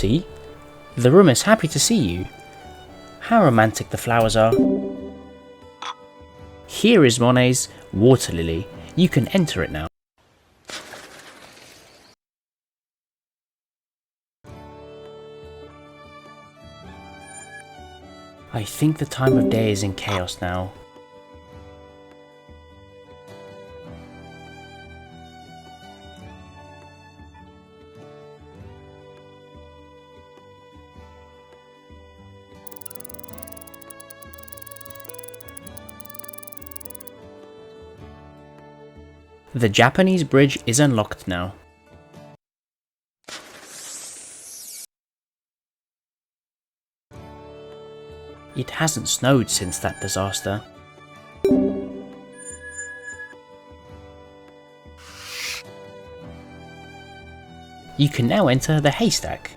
Lottie. The room is happy to see you. How romantic the flowers are. Here is Monet's water lily. You can enter it now. I think the time of day is in chaos now. The Japanese bridge is unlocked now. It hasn't snowed since that disaster. You can now enter the haystack.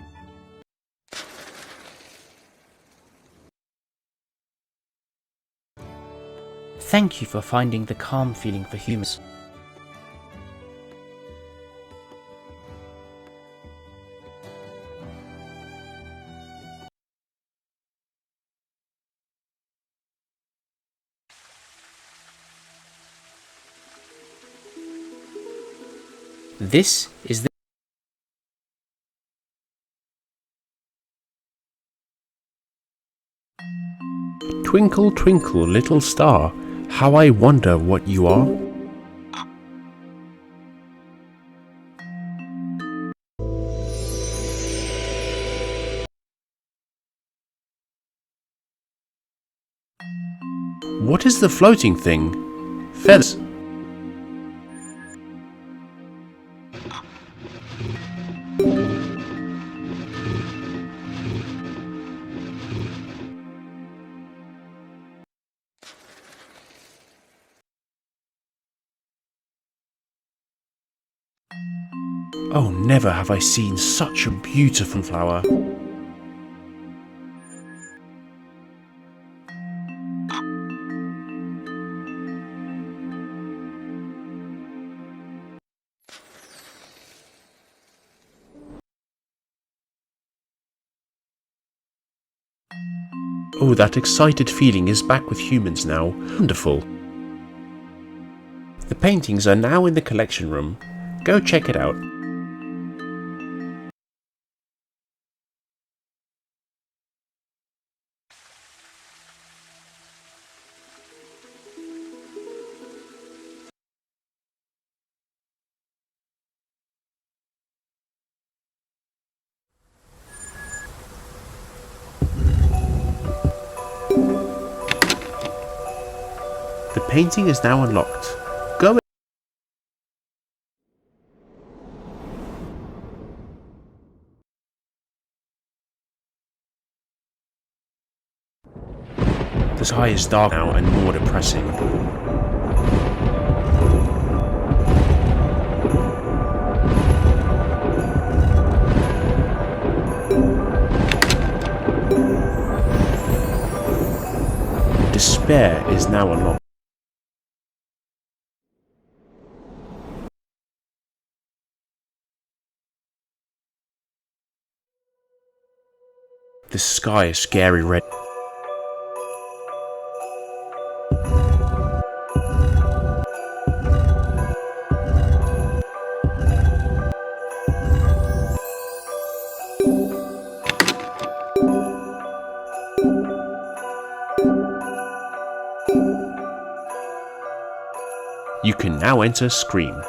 Thank you for finding the calm feeling for humans. This is the Twinkle, twinkle, little star, how I wonder what you are. What is the floating thing? Feathers. Oh, never have I seen such a beautiful flower. Oh, that excited feeling is back with humans now. Wonderful. The paintings are now in the collection room. Go check it out. The painting is now unlocked. Go. The sky is dark now and more depressing. Despair is now unlocked. The sky is scary red. You can now enter Scream.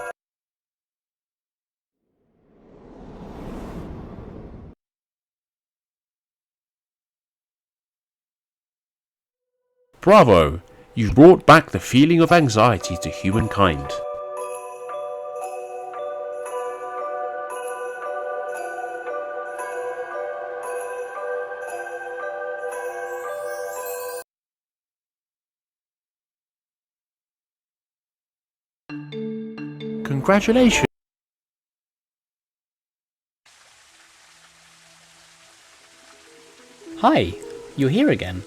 Bravo! You've brought back the feeling of anxiety to humankind. Congratulations! Hi, you're here again.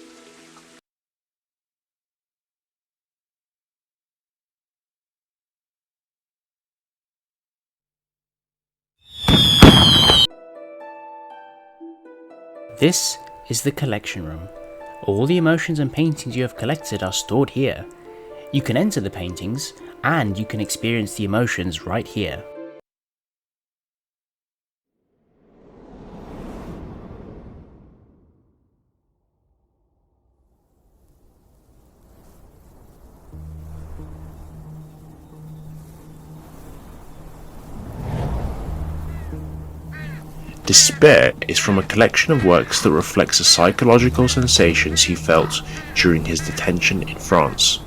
This is the collection room. All the emotions and paintings you have collected are stored here. You can enter the paintings, and you can experience the emotions right here. Despair is from a collection of works that reflects the psychological sensations he felt during his detention in France.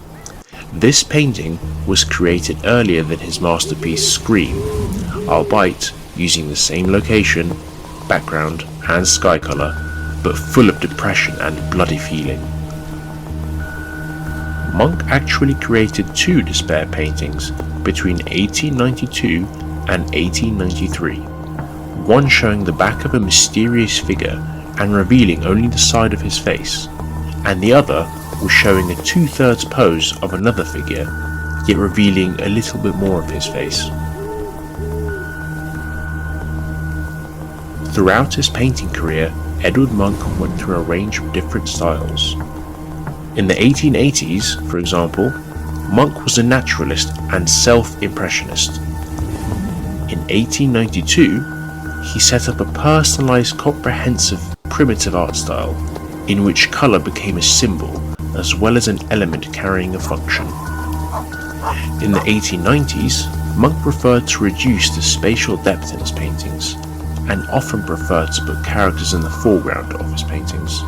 This painting was created earlier than his masterpiece Scream, albeit using the same location, background and sky colour, but full of depression and bloody feeling. Munch actually created two despair paintings between 1892 and 1893. One showing the back of a mysterious figure and revealing only the side of his face, and the other was showing a 2/3 pose of another figure, yet revealing a little bit more of his face. Throughout his painting career, Edward Munch went through a range of different styles. In the 1880s, for example, Munch was a naturalist and self-impressionist. In 1892, he set up a personalized, comprehensive, primitive art style, in which color became a symbol, as well as an element carrying a function. In the 1890s, Munch preferred to reduce the spatial depth in his paintings, and often preferred to put characters in the foreground of his paintings.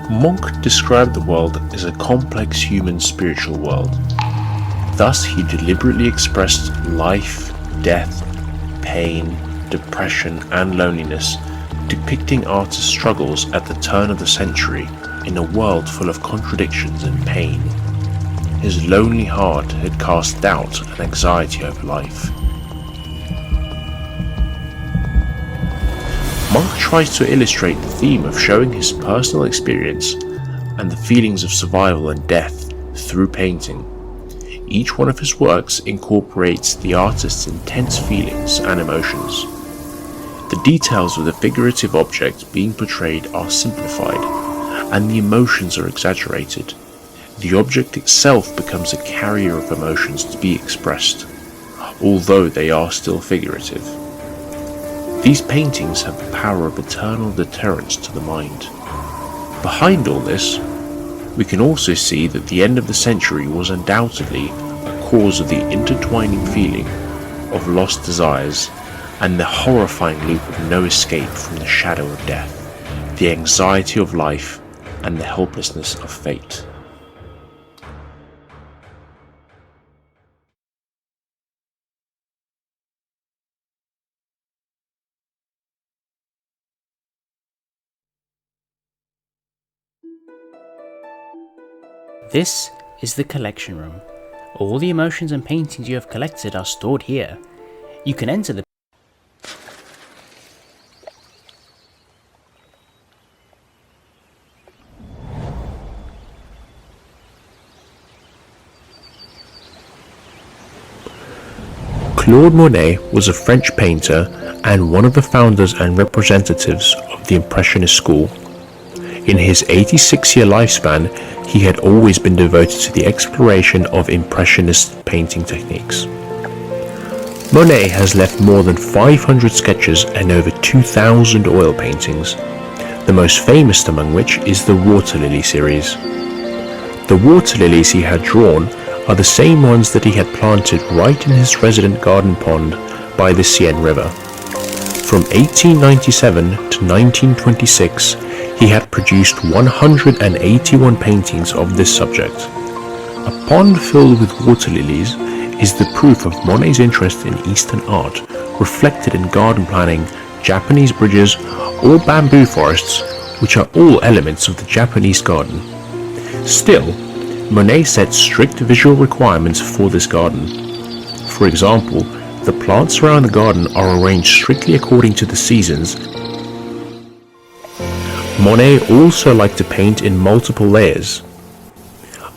Munch described the world as a complex human spiritual world. Thus, he deliberately expressed life, death, pain, depression and loneliness, depicting artists' struggles at the turn of the century in a world full of contradictions and pain. His lonely heart had cast doubt and anxiety over life. Munch tries to illustrate the theme of showing his personal experience and the feelings of survival and death through painting. Each one of his works incorporates the artist's intense feelings and emotions. The details of the figurative object being portrayed are simplified, and the emotions are exaggerated. The object itself becomes a carrier of emotions to be expressed, although they are still figurative. These paintings have the power of eternal deterrence to the mind. Behind all this, we can also see that the end of the century was undoubtedly a cause of the intertwining feeling of lost desires and the horrifying loop of no escape from the shadow of death, the anxiety of life, and the helplessness of fate. This is the collection room. All the emotions and paintings you have collected are stored here. You can enter the Claude Monet was a French painter and one of the founders and representatives of the Impressionist school. In his 86-year lifespan, he had always been devoted to the exploration of Impressionist painting techniques. Monet has left more than 500 sketches and over 2,000 oil paintings, the most famous among which is the Water Lily series. The water lilies he had drawn are the same ones that he had planted right in his resident garden pond by the Seine River. From 1897 to 1926, he had produced 181 paintings of this subject. A pond filled with water lilies is the proof of Monet's interest in Eastern art, reflected in garden planning, Japanese bridges, or bamboo forests, which are all elements of the Japanese garden. Still, Monet set strict visual requirements for this garden. For example, the plants around the garden are arranged strictly according to the seasons. Monet also liked to paint in multiple layers.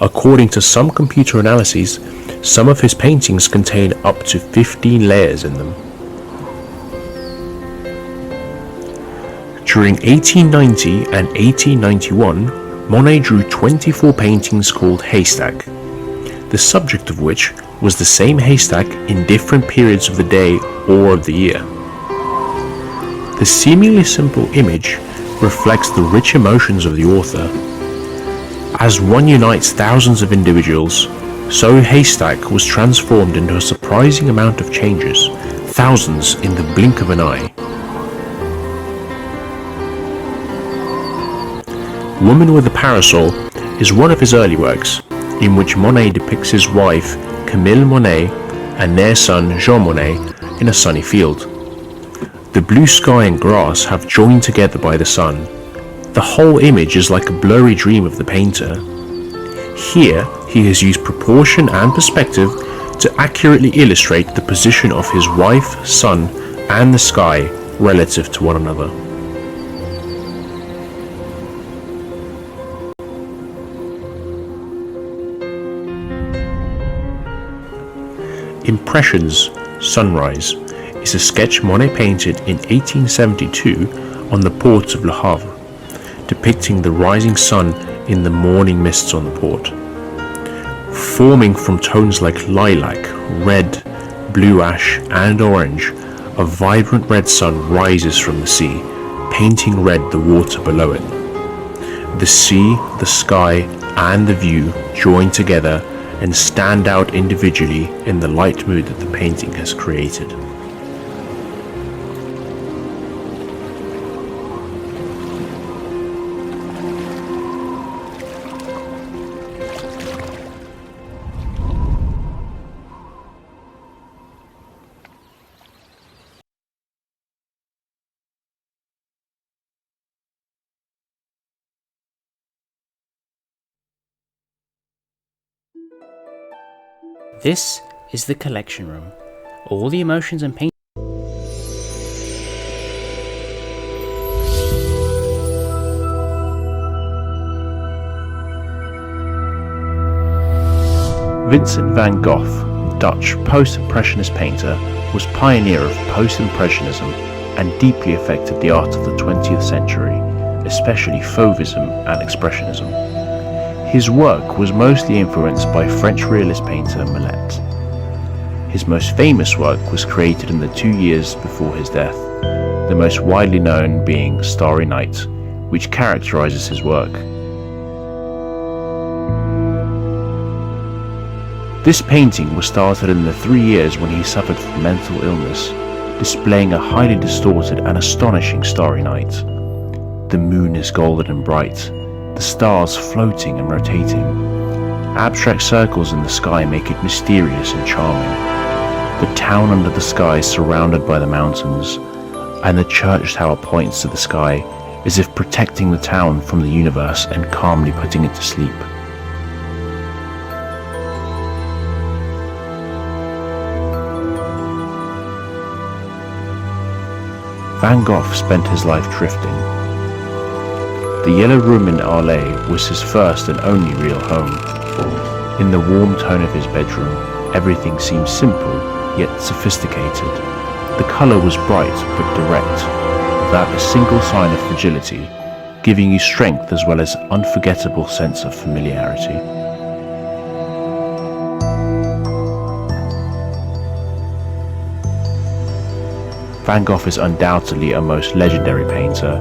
According to some computer analyses, some of his paintings contain up to 15 layers in them. During 1890 and 1891, Monet drew 24 paintings called Haystack, the subject of which was the same haystack in different periods of the day or of the year. The seemingly simple image reflects the rich emotions of the author. As one unites thousands of individuals, so Haystack was transformed into a surprising amount of changes, thousands in the blink of an eye. Woman with a Parasol is one of his early works, in which Monet depicts his wife Camille Monet and their son Jean Monet in a sunny field. The blue sky and grass have joined together by the sun. The whole image is like a blurry dream of the painter. Here, he has used proportion and perspective to accurately illustrate the position of his wife, son, and the sky relative to one another. Impressions, Sunrise is a sketch Monet painted in 1872 on the port of Le Havre, depicting the rising sun in the morning mists on the port. Forming from tones like lilac, red, blue ash, and orange, a vibrant red sun rises from the sea, painting red the water below it. The sea, the sky, and the view join together and stand out individually in the light mood that the painting has created. This is the collection room. All the emotions and paintings. Vincent van Gogh, Dutch post-impressionist painter, was pioneer of post-impressionism and deeply affected the art of the 20th century, especially Fauvism and Expressionism. His work was mostly influenced by French realist painter Millet. His most famous work was created in the 2 years before his death, the most widely known being Starry Night, which characterizes his work. This painting was started in the 3 years when he suffered from mental illness, displaying a highly distorted and astonishing starry night. The moon is golden and bright, the stars floating and rotating. Abstract circles in the sky make it mysterious and charming. The town under the sky is surrounded by the mountains, and the church tower points to the sky as if protecting the town from the universe and calmly putting it to sleep. Van Gogh spent his life drifting. The yellow room in Arles was his first and only real home. In the warm tone of his bedroom, everything seemed simple, yet sophisticated. The colour was bright but direct, without a single sign of fragility, giving you strength as well as unforgettable sense of familiarity. Van Gogh is undoubtedly a most legendary painter.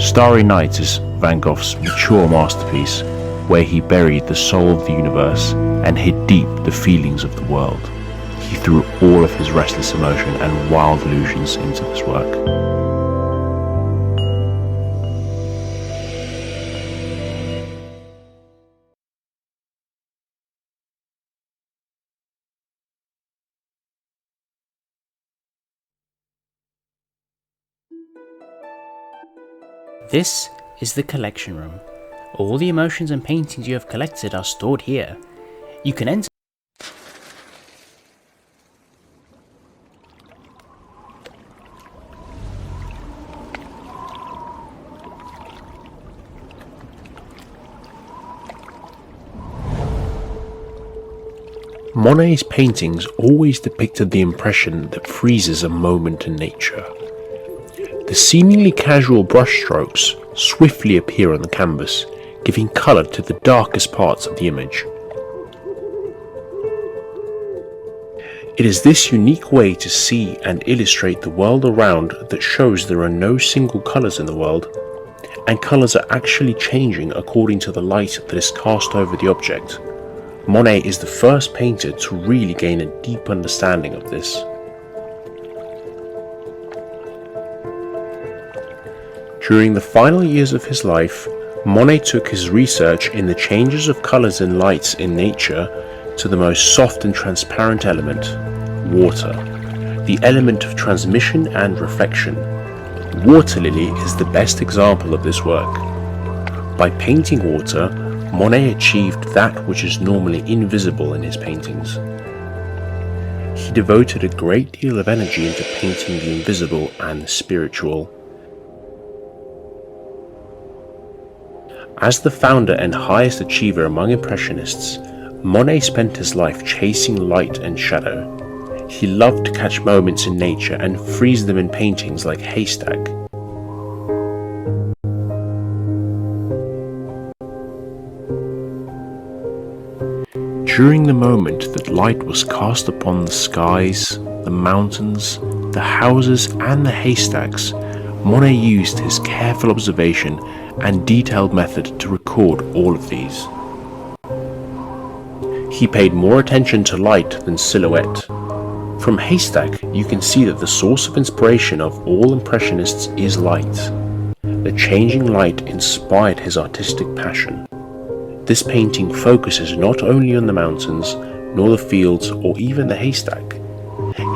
Starry Night is Van Gogh's mature masterpiece, where he buried the soul of the universe and hid deep the feelings of the world. He threw all of his restless emotion and wild illusions into this work. This is the collection room. All the emotions and paintings you have collected are stored here. You can enter Monet's paintings always depicted the impression that freezes a moment in nature. The seemingly casual brushstrokes swiftly appear on the canvas, giving colour to the darkest parts of the image. It is this unique way to see and illustrate the world around that shows there are no single colours in the world, and colours are actually changing according to the light that is cast over the object. Monet is the first painter to really gain a deep understanding of this. During the final years of his life, Monet took his research in the changes of colours and lights in nature to the most soft and transparent element, water, the element of transmission and reflection. Water lily is the best example of this work. By painting water, Monet achieved that which is normally invisible in his paintings. He devoted a great deal of energy into painting the invisible and the spiritual. As the founder and highest achiever among Impressionists, Monet spent his life chasing light and shadow. He loved to catch moments in nature and freeze them in paintings like Haystack. During the moment that light was cast upon the skies, the mountains, the houses and the haystacks, Monet used his careful observation and detailed method to record all of these. He paid more attention to light than silhouette. From Haystack, you can see that the source of inspiration of all Impressionists is light. The changing light inspired his artistic passion. This painting focuses not only on the mountains, nor the fields, or even the haystack.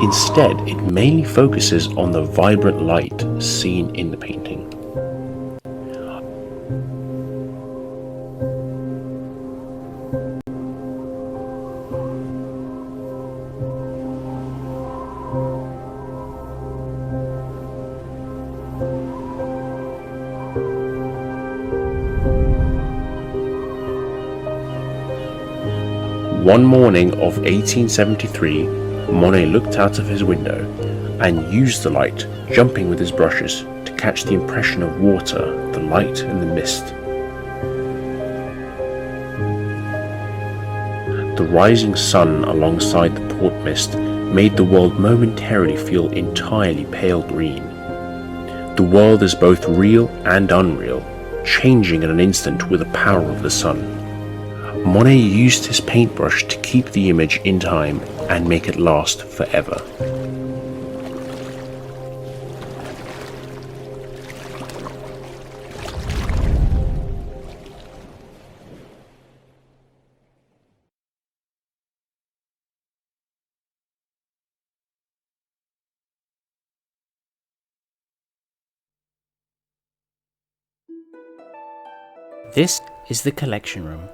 Instead, it mainly focuses on the vibrant light seen in the painting. One morning of 1873, Monet looked out of his window and used the light, jumping with his brushes, to catch the impression of water, the light and the mist. The rising sun alongside the port mist made the world momentarily feel entirely pale green. The world is both real and unreal, changing in an instant with the power of the sun. Monet used his paintbrush to keep the image in time and make it last forever. This is the collection room.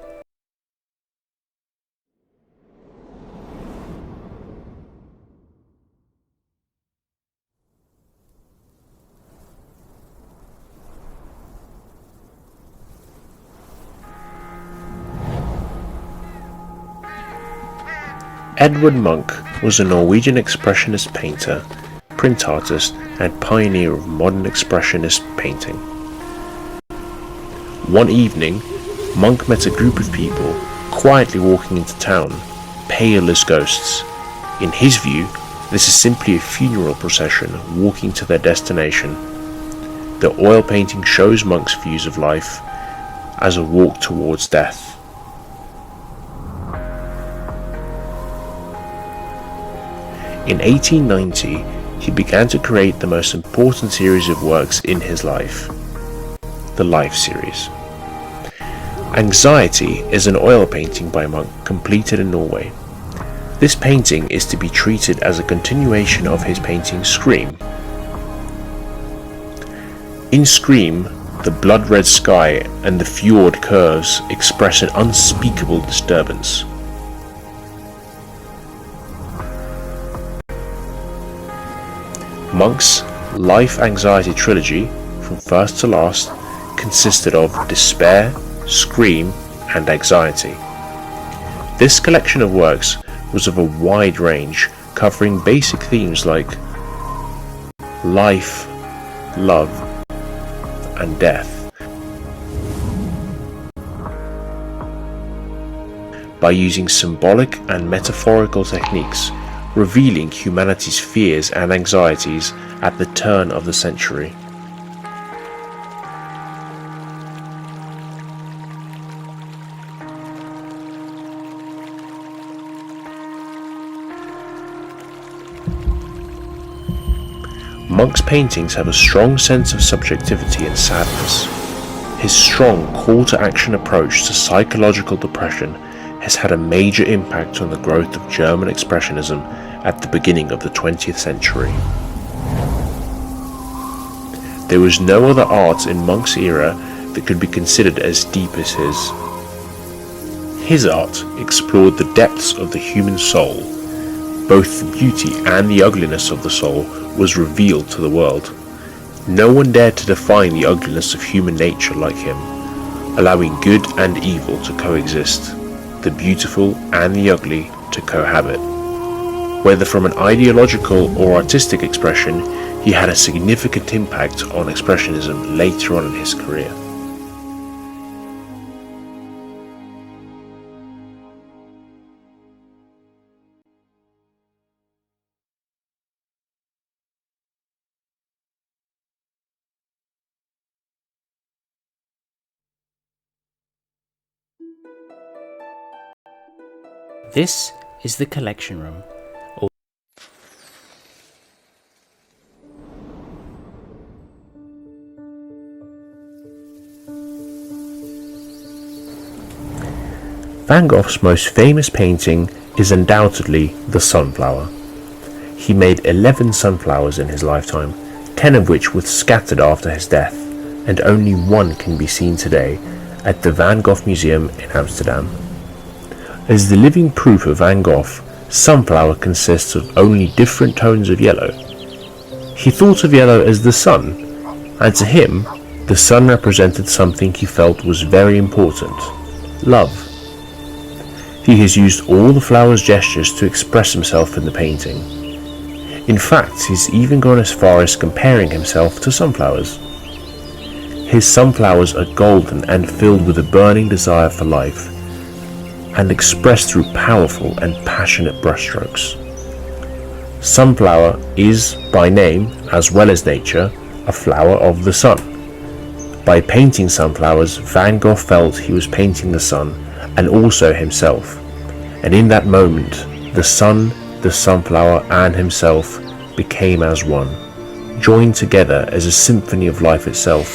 Edvard Munch was a Norwegian expressionist painter, print artist, and pioneer of modern expressionist painting. One evening, Munch met a group of people quietly walking into town, pale as ghosts. In his view, this is simply a funeral procession walking to their destination. The oil painting shows Munch's views of life as a walk towards death. In 1890, he began to create the most important series of works in his life, the Life series. Anxiety is an oil painting by Munch completed in Norway. This painting is to be treated as a continuation of his painting Scream. In Scream, the blood-red sky and the fjord curves express an unspeakable disturbance. Munch's Life Anxiety trilogy, from first to last, consisted of Despair, Scream, and Anxiety. This collection of works was of a wide range, covering basic themes like life, love, and death. By using symbolic and metaphorical techniques, revealing humanity's fears and anxieties at the turn of the century. Munch's paintings have a strong sense of subjectivity and sadness. His strong call-to-action approach to psychological depression has had a major impact on the growth of German Expressionism at the beginning of the 20th century. There was no other art in Munch's era that could be considered as deep as his. His art explored the depths of the human soul. Both the beauty and the ugliness of the soul was revealed to the world. No one dared to define the ugliness of human nature like him, allowing good and evil to coexist, the beautiful and the ugly to cohabit. Whether from an ideological or artistic expression, he had a significant impact on Expressionism later on in his career. This is the collection room. Van Gogh's most famous painting is undoubtedly the Sunflower. He made 11 sunflowers in his lifetime, 10 of which were scattered after his death, and only one can be seen today at the Van Gogh Museum in Amsterdam. As the living proof of Van Gogh, Sunflower consists of only different tones of yellow. He thought of yellow as the sun, and to him, the sun represented something he felt was very important: love. He has used all the flower's gestures to express himself in the painting. In fact, he's even gone as far as comparing himself to sunflowers. His sunflowers are golden and filled with a burning desire for life, and expressed through powerful and passionate brushstrokes. Sunflower is, by name as well as nature, a flower of the sun. By painting sunflowers, Van Gogh felt he was painting the sun and also himself, and in that moment, the sun, the sunflower, and himself became as one, joined together as a symphony of life itself,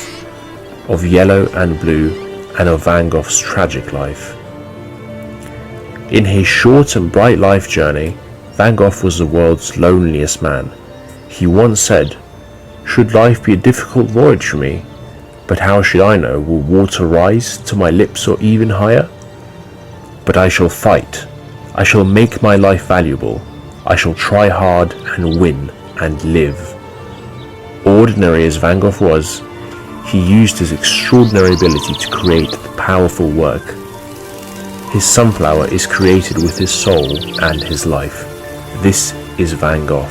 of yellow and blue, and of Van Gogh's tragic life. In his short and bright life journey, Van Gogh was the world's loneliest man. He once said, "Should life be a difficult voyage for me? But how should I know? Will water rise to my lips or even higher? But I shall fight. I shall make my life valuable. I shall try hard and win and live." Ordinary as Van Gogh was, he used his extraordinary ability to create the powerful work. His sunflower is created with his soul and his life. This is Van Gogh,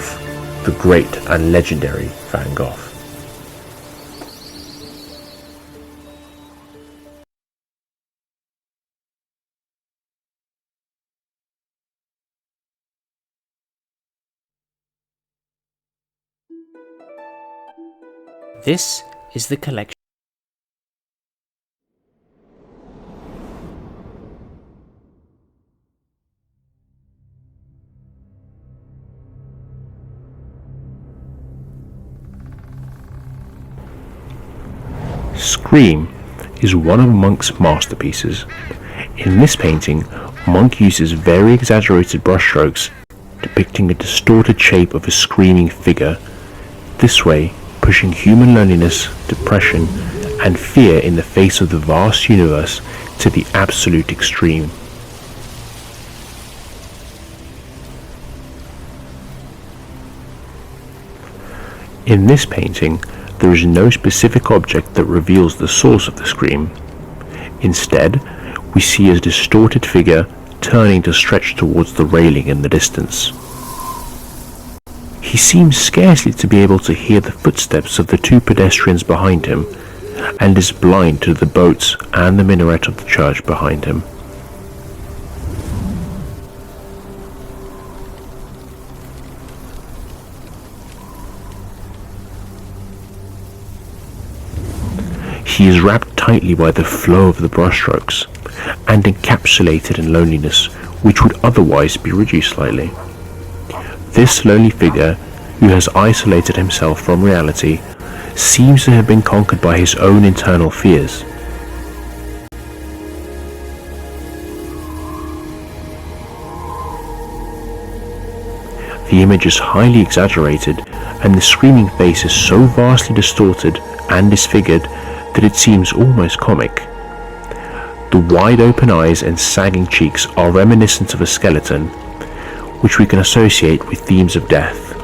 the great and legendary Van Gogh. This is the collection. Scream is one of Munch's masterpieces. In this painting, Munch uses very exaggerated brushstrokes depicting a distorted shape of a screaming figure, this way pushing human loneliness, depression, and fear in the face of the vast universe to the absolute extreme. In this painting, there is no specific object that reveals the source of the scream. Instead, we see a distorted figure turning to stretch towards the railing in the distance. He seems scarcely to be able to hear the footsteps of the two pedestrians behind him, and is blind to the boats and the minaret of the church behind him. He is wrapped tightly by the flow of the brushstrokes, and encapsulated in loneliness which would otherwise be reduced slightly. This lonely figure, who has isolated himself from reality, seems to have been conquered by his own internal fears. The image is highly exaggerated, and the screaming face is so vastly distorted and disfigured that it seems almost comic. The wide open eyes and sagging cheeks are reminiscent of a skeleton, which we can associate with themes of death.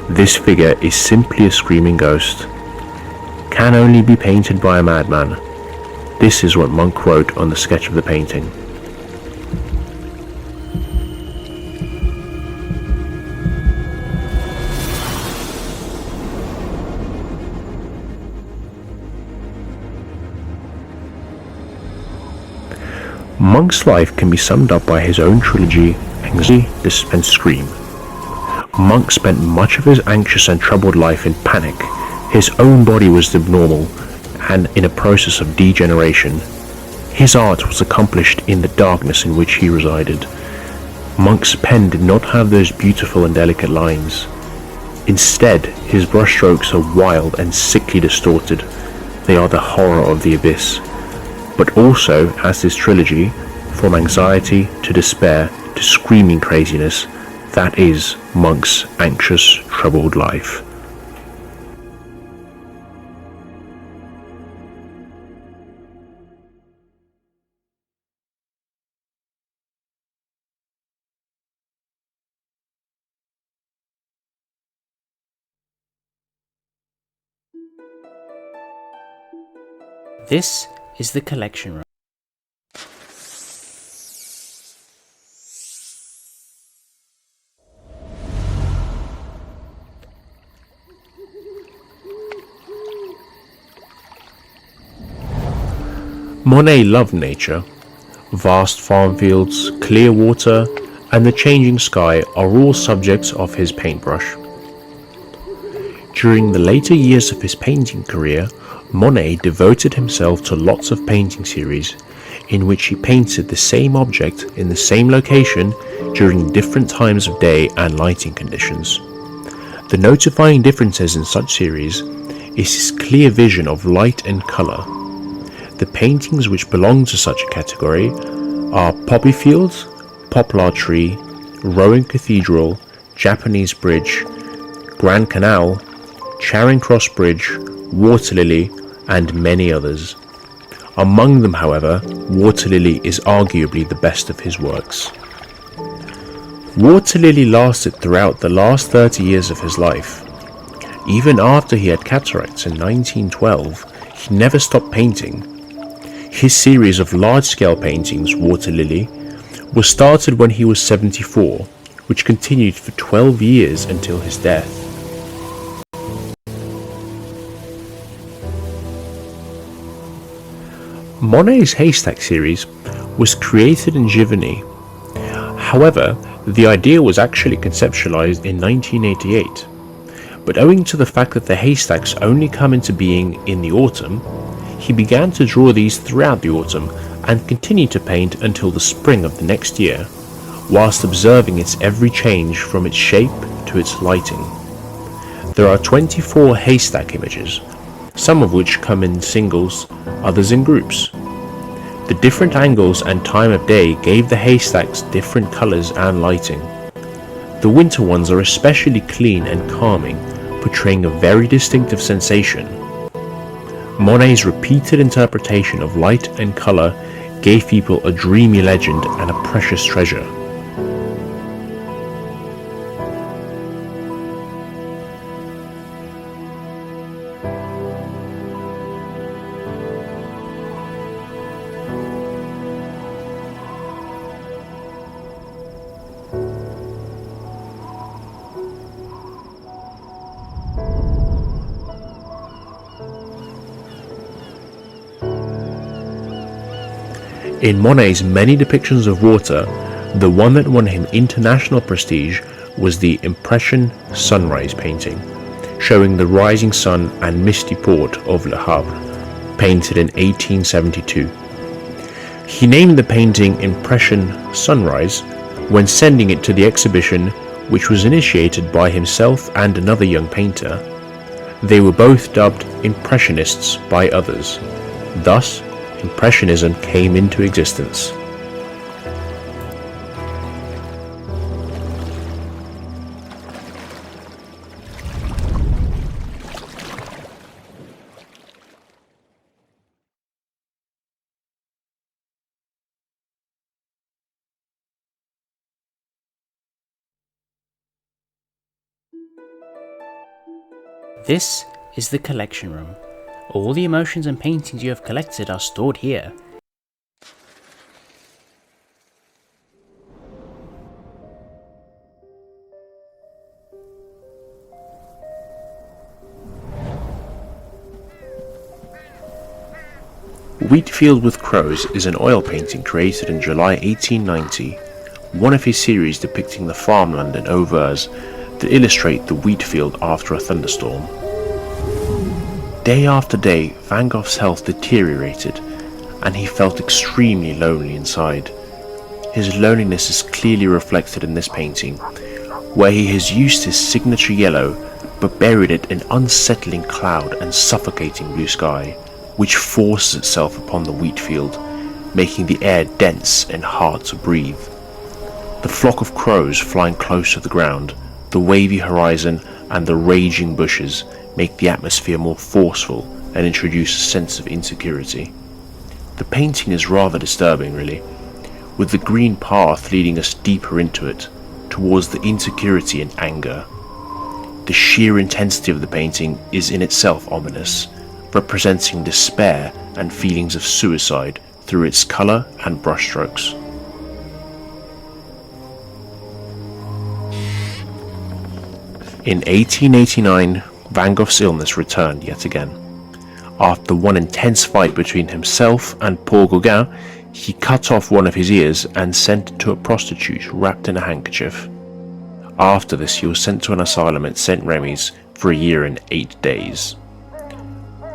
This figure is simply a screaming ghost. Can only be painted by a madman. This is what Munch wrote on the sketch of the painting. Munch's life can be summed up by his own trilogy, Anxiety and Scream. Munch spent much of his anxious and troubled life in panic. His own body was abnormal and in a process of degeneration. His art was accomplished in the darkness in which he resided. Munch's pen did not have those beautiful and delicate lines. Instead, his brushstrokes are wild and sickly distorted. They are the horror of the abyss. But also, as this trilogy, from anxiety to despair to screaming craziness, that is Munch's anxious, troubled life. This is the collection room. Monet loved nature. Vast farm fields, clear water, and the changing sky are all subjects of his paintbrush. During the later years of his painting career, Monet devoted himself to lots of painting series, in which he painted the same object in the same location during different times of day and lighting conditions. The notifying differences in such series is his clear vision of light and colour. The paintings which belong to such a category are Poppy Fields, Poplar Tree, Rowan Cathedral, Japanese Bridge, Grand Canal, Charing Cross Bridge, Water Lily, and many others. Among them, however, Water Lily is arguably the best of his works. Water Lily lasted throughout the last 30 years of his life. Even after he had cataracts in 1912, he never stopped painting. His series of large-scale paintings, Water Lily, was started when he was 74, which continued for 12 years until his death. Monet's Haystack series was created in Giverny. However, the idea was actually conceptualized in 1988, but owing to the fact that the haystacks only come into being in the autumn, he began to draw these throughout the autumn and continued to paint until the spring of the next year, whilst observing its every change from its shape to its lighting. There are 24 haystack images, some of which come in singles, others in groups. The different angles and time of day gave the haystacks different colours and lighting. The winter ones are especially clean and calming, portraying a very distinctive sensation. Monet's repeated interpretation of light and colour gave people a dreamy legend and a precious treasure. In Monet's many depictions of water, the one that won him international prestige was the Impression Sunrise painting, showing the rising sun and misty port of Le Havre, painted in 1872. He named the painting Impression Sunrise when sending it to the exhibition, which was initiated by himself and another young painter. They were both dubbed Impressionists by others. Thus, Impressionism came into existence. This is the collection room. All the emotions and paintings you have collected are stored here. Wheatfield with Crows is an oil painting created in July 1890, one of his series depicting the farmland in Auvers that illustrate the wheat field after a thunderstorm. Day after day, Van Gogh's health deteriorated, and he felt extremely lonely inside. His loneliness is clearly reflected in this painting, where he has used his signature yellow but buried it in unsettling cloud and suffocating blue sky, which forces itself upon the wheat field, making the air dense and hard to breathe. The flock of crows flying close to the ground, the wavy horizon and the raging bushes make the atmosphere more forceful and introduce a sense of insecurity. The painting is rather disturbing, really, with the green path leading us deeper into it, towards the insecurity and anger. The sheer intensity of the painting is in itself ominous, representing despair and feelings of suicide through its colour and brushstrokes. In 1889, Van Gogh's illness returned yet again. After one intense fight between himself and Paul Gauguin, he cut off one of his ears and sent it to a prostitute wrapped in a handkerchief. After this, he was sent to an asylum at St. Remy's for a year and 8 days.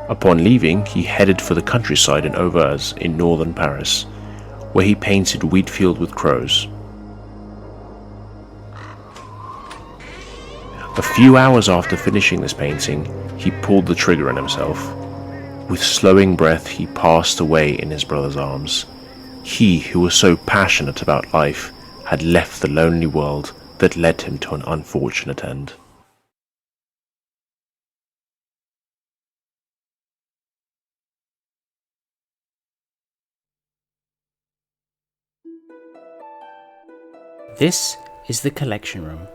Upon leaving, he headed for the countryside in Auvers in northern Paris, where he painted Wheatfield with Crows. A few hours after finishing this painting, he pulled the trigger on himself. With slowing breath, he passed away in his brother's arms. He who was so passionate about life had left the lonely world that led him to an unfortunate end. This is the collection room.